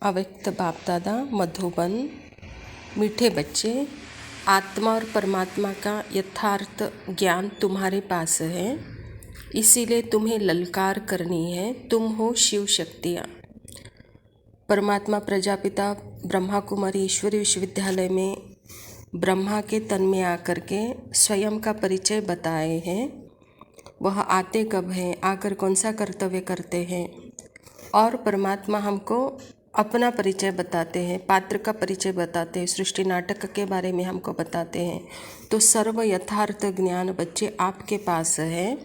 अव्यक्त बाप दादा मधुबन। मीठे बच्चे, आत्मा और परमात्मा का यथार्थ ज्ञान तुम्हारे पास है, इसीलिए तुम्हें ललकार करनी है। तुम हो शिव शक्तियाँ। परमात्मा प्रजापिता ब्रह्मा कुमारी ईश्वरी विश्वविद्यालय में ब्रह्मा के तन में आकर के स्वयं का परिचय बताए हैं। वह आते कब हैं, आकर कौन सा कर्तव्य करते हैं, और परमात्मा हमको अपना परिचय बताते हैं, पात्र का परिचय बताते हैं, सृष्टि नाटक के बारे में हमको बताते हैं। तो सर्व यथार्थ ज्ञान बच्चे आपके पास है,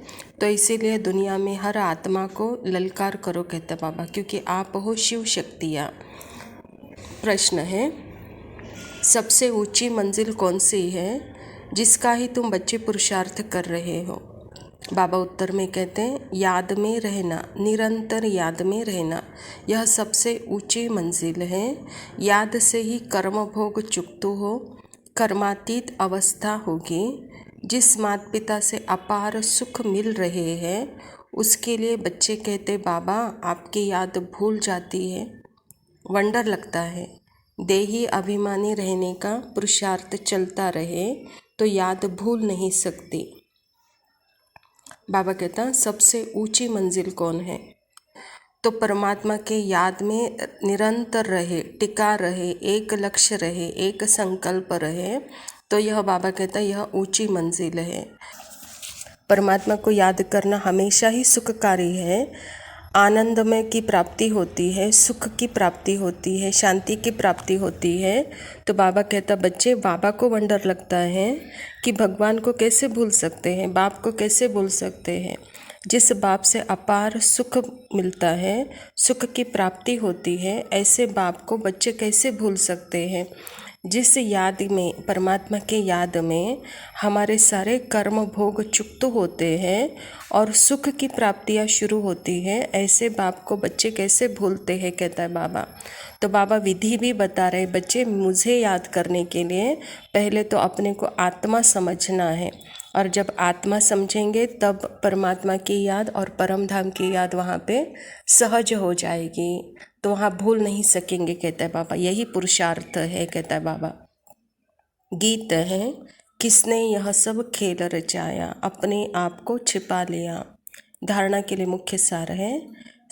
तो इसीलिए दुनिया में हर आत्मा को ललकार करो कहते बाबा, क्योंकि आप हो शिव शक्तियाँ। प्रश्न है, सबसे ऊंची मंजिल कौन सी है जिसका ही तुम बच्चे पुरुषार्थ कर रहे हो? बाबा उत्तर में कहते हैं, याद में रहना, निरंतर याद में रहना, यह सबसे ऊंची मंजिल है। याद से ही कर्म भोग चुकतु हो, कर्मातीत अवस्था होगी। जिस माता पिता से अपार सुख मिल रहे हैं, उसके लिए बच्चे कहते, बाबा आपकी याद भूल जाती है, वंडर लगता है। देही अभिमानी रहने का पुरुषार्थ चलता रहे तो याद भूल नहीं सकती। बाबा कहता, सबसे ऊंची मंजिल कौन है? तो परमात्मा के याद में निरंतर रहे, टिका रहे, एक लक्ष्य रहे, एक संकल्प रहे, तो यह बाबा कहता यह ऊंची मंजिल है। परमात्मा को याद करना हमेशा ही सुखकारी है। आनंदमय की प्राप्ति होती है, सुख की प्राप्ति होती है, शांति की प्राप्ति होती है। तो बाबा कहता, बच्चे बाबा को वंडर लगता है कि भगवान को कैसे भूल सकते हैं, बाप को कैसे भूल सकते हैं। जिस बाप से अपार सुख मिलता है, सुख की प्राप्ति होती है, ऐसे बाप को बच्चे कैसे भूल सकते हैं। जिस याद में, परमात्मा के याद में हमारे सारे कर्म भोग चुक्त होते हैं और सुख की प्राप्तियाँ शुरू होती है, ऐसे बाप को बच्चे कैसे भूलते हैं कहता है बाबा। तो बाबा विधि भी बता रहे, बच्चे मुझे याद करने के लिए पहले तो अपने को आत्मा समझना है, और जब आत्मा समझेंगे तब परमात्मा की याद और परम धाम की याद वहाँ पे सहज हो जाएगी, तो वहाँ भूल नहीं सकेंगे कहता है बाबा। यही पुरुषार्थ है कहता है बाबा। गीत है, किसने यह सब खेल रचाया, अपने आप को छिपा लिया। धारणा के लिए मुख्य सार है,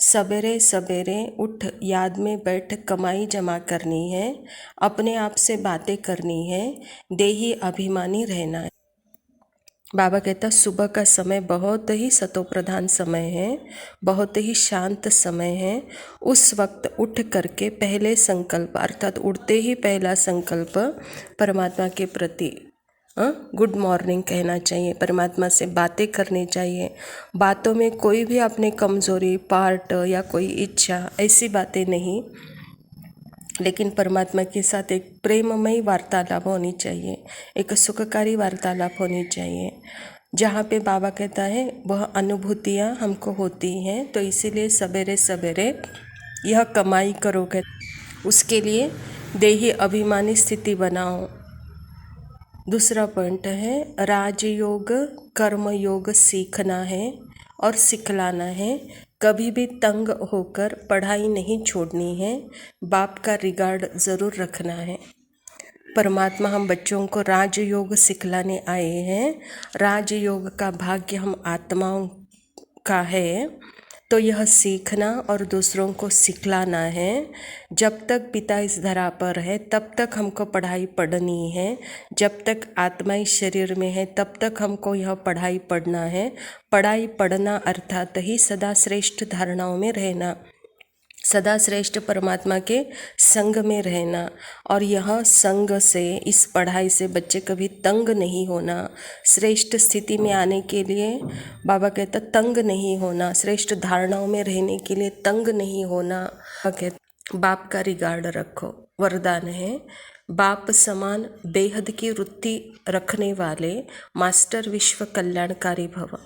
सवेरे सवेरे उठ, याद में बैठ, कमाई जमा करनी है, अपने आप से बातें करनी है, देही अभिमानी रहना है। बाबा कहता, सुबह का समय बहुत ही सतोप्रधान समय है, बहुत ही शांत समय है। उस वक्त उठ करके पहले संकल्प, अर्थात उठते ही पहला संकल्प परमात्मा के प्रति गुड मॉर्निंग कहना चाहिए, परमात्मा से बातें करनी चाहिए। बातों में कोई भी अपनी कमज़ोरी, पार्ट या कोई इच्छा, ऐसी बातें नहीं, लेकिन परमात्मा के साथ एक प्रेममयी वार्तालाप होनी चाहिए, एक सुखकारी वार्तालाप होनी चाहिए, जहाँ पे बाबा कहता है वह अनुभूतियाँ हमको होती हैं। तो इसीलिए सवेरे सवेरे यह कमाई करोगे, उसके लिए देही अभिमानी स्थिति बनाओ। दूसरा पॉइंट है, राजयोग कर्म योग सीखना है और सिखलाना है। कभी भी तंग होकर पढ़ाई नहीं छोड़नी है, बाप का रिगार्ड ज़रूर रखना है। परमात्मा हम बच्चों को राजयोग सिखलाने आए हैं। राजयोग का भाग्य हम आत्माओं का है, तो यह सीखना और दूसरों को सिखलाना है। जब तक पिता इस धरा पर है तब तक हमको पढ़ाई पढ़नी है, जब तक आत्मा इस शरीर में है तब तक हमको यह पढ़ाई पढ़ना है। पढ़ाई पढ़ना अर्थात ही सदा श्रेष्ठ धारणाओं में रहना, सदा श्रेष्ठ परमात्मा के संग में रहना, और यह संग से, इस पढ़ाई से बच्चे कभी तंग नहीं होना। श्रेष्ठ स्थिति में आने के लिए बाबा कहता तंग नहीं होना, श्रेष्ठ धारणाओं में रहने के लिए तंग नहीं होना। कहता बाप का रिगार्ड रखो, वरदान है। बाप समान बेहद की वृत्ति रखने वाले मास्टर विश्व कल्याणकारी भव।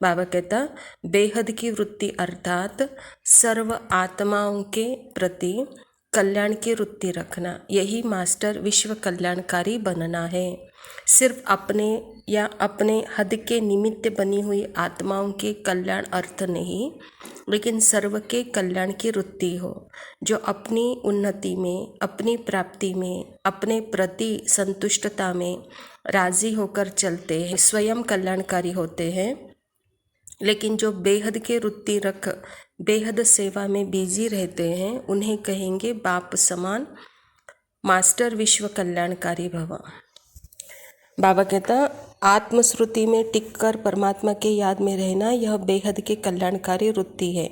बाबा कहता बेहद की वृत्ति अर्थात सर्व आत्माओं के प्रति कल्याण की वृत्ति रखना, यही मास्टर विश्व कल्याणकारी बनना है। सिर्फ अपने या अपने हद के निमित्त बनी हुई आत्माओं के कल्याण अर्थ नहीं, लेकिन सर्व के कल्याण की वृत्ति हो, जो अपनी उन्नति में, अपनी प्राप्ति में, अपने प्रति संतुष्टता में राजी होकर चलते हैं, स्वयं कल्याणकारी होते हैं। लेकिन जो बेहद के वृत्ति रख बेहद सेवा में बिजी रहते हैं, उन्हें कहेंगे बाप समान मास्टर विश्व कल्याणकारी भव। बाबा कहता, आत्मश्रुति में टिककर परमात्मा के याद में रहना यह बेहद के कल्याणकारी वृत्ति है,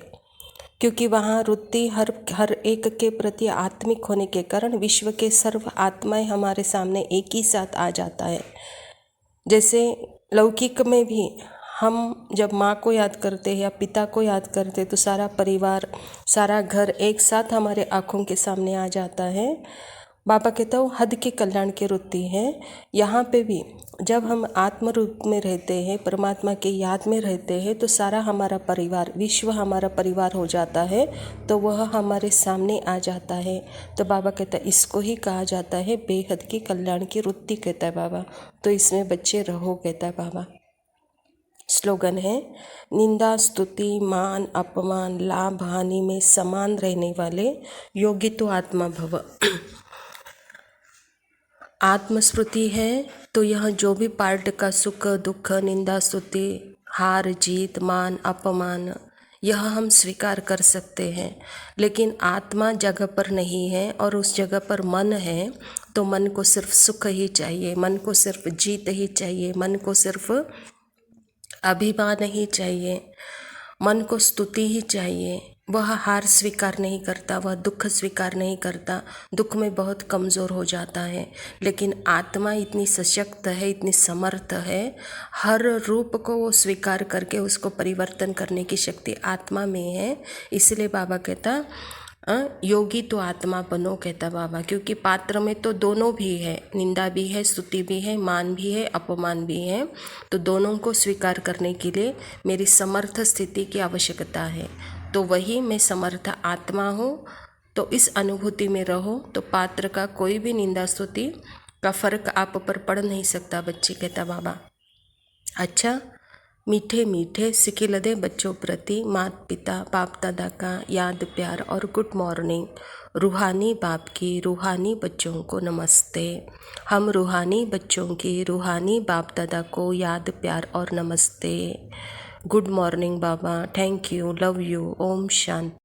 क्योंकि वहाँ वृत्ति हर एक के प्रति आत्मिक होने के कारण विश्व के सर्व आत्माएं हमारे सामने एक ही साथ आ जाता है। जैसे लौकिक में भी हम जब माँ को याद करते हैं या पिता को याद करते हैं तो सारा परिवार, सारा घर एक साथ हमारे आँखों के सामने आ जाता है। बाबा कहता हूँ हद के कल्याण की वृत्ति है। यहाँ पे भी जब हम आत्म रूप में रहते हैं, परमात्मा के याद में रहते हैं, तो सारा हमारा परिवार, विश्व हमारा परिवार हो जाता है, तो वह हमारे सामने आ जाता है। तो बाबा कहता है इसको ही कहा जाता है बेहद की कल्याण की वृत्ति, कहता है बाबा। तो इसमें बच्चे रहो, कहता है बाबा। स्लोगन है, निंदा स्तुति मान अपमान लाभ हानि में समान रहने वाले योगी तो आत्मा भव। आत्मस्मृति है तो यह जो भी पार्ट का सुख दुख निंदा स्तुति हार जीत मान अपमान यह हम स्वीकार कर सकते हैं, लेकिन आत्मा जगह पर नहीं है और उस जगह पर मन है, तो मन को सिर्फ सुख ही चाहिए, मन को सिर्फ जीत ही चाहिए, मन को सिर्फ अभिमान ही चाहिए, मन को स्तुति ही चाहिए। वह हार स्वीकार नहीं करता, वह दुख स्वीकार नहीं करता, दुख में बहुत कमज़ोर हो जाता है। लेकिन आत्मा इतनी सशक्त है, इतनी समर्थ है, हर रूप को वो स्वीकार करके उसको परिवर्तन करने की शक्ति आत्मा में है। इसलिए बाबा कहता योगी तो आत्मा बनो, कहता बाबा, क्योंकि पात्र में तो दोनों भी है, निंदा भी है, स्तुति भी है, मान भी है, अपमान भी है। तो दोनों को स्वीकार करने के लिए मेरी समर्थ स्थिति की आवश्यकता है। तो वही मैं समर्थ आत्मा हूँ। तो इस अनुभूति में रहो, तो पात्र का कोई भी निंदा स्तुति का फर्क आप पर पड़ नहीं सकता बच्चे, कहता बाबा। अच्छा, मीठे मीठे सिखिल दे बच्चों प्रति माता पिता बाप दादा का याद प्यार और गुड मॉर्निंग। रूहानी बाप की रूहानी बच्चों को नमस्ते। हम रूहानी बच्चों की रूहानी बाप दादा को याद प्यार और नमस्ते। गुड मॉर्निंग बाबा, thank you, love you, Om Shanti.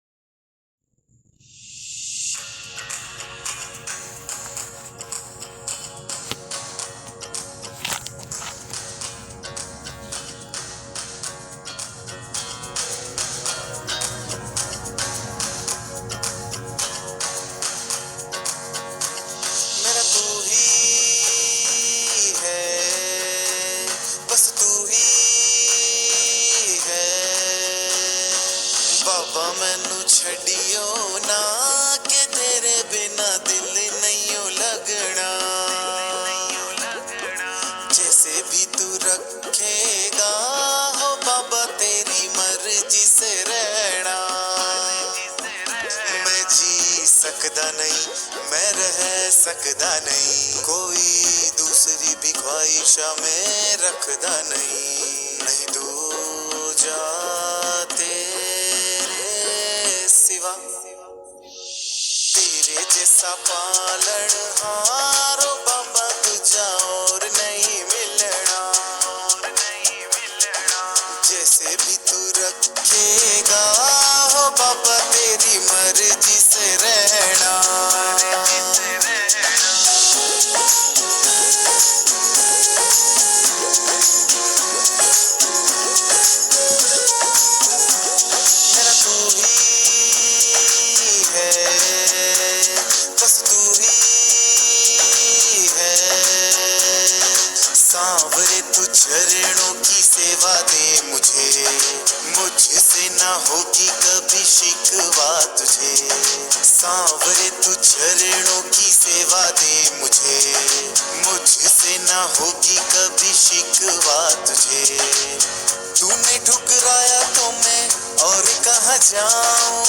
बाबा मैनू छड़ियो ना के तेरे बिना दिल नहीं लगना, जैसे भी तू रखेगा हो बाबा तेरी मर्जी से रहना। मैं जी सकदा नहीं, मैं रह सकदा नहीं, कोई दूसरी भी ख्वाहिशा में रखदा नहीं। नहीं दो जाते तेरे जैसा पालन हारो बाबा तुझा और नहीं मिलना। जैसे भी तू रखेगा हो बाबा तेरी मर्जी से रहना। चरणों की सेवा दे मुझे, मुझसे ना होगी कभी शिकवा तुझे। सांवरे तू चरणों की सेवा दे मुझे, मुझसे ना होगी कभी शिकवा तुझे। तूने ठुकराया तो मैं और कहाँ जाऊं,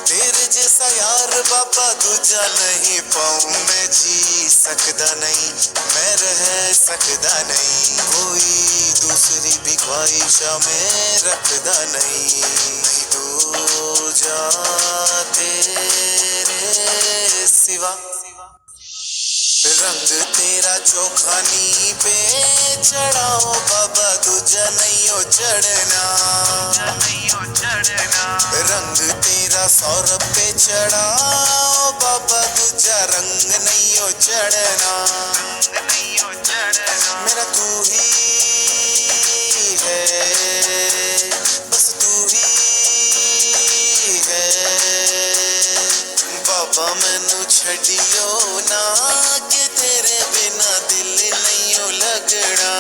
तेरे जैसा यार और बाबा दूजा नहीं पाऊं मैं जी सकदा नहीं, मैं रह सकदा नहीं, कोई दूसरी भी ख्वाहिशा में रखदा नहीं, नहीं दूजा तेरे सिवा। रंग तेरा चोखानी पे चढ़ाओ बाबा दूजा नहीं हो चढ़ना, रंग तेरा सौरभ पे चढ़ाओ बाबा दूजा रंग नहीं हो चढ़ना, मेरा तू ही है, बस तू ही है बाबा, मैनू छड़ियो ना कि तेरे बिना दिल नहीं हो लगना,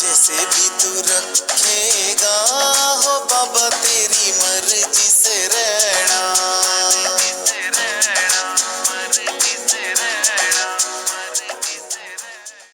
जैसे भी तू रखेगा हो बाबा तेरे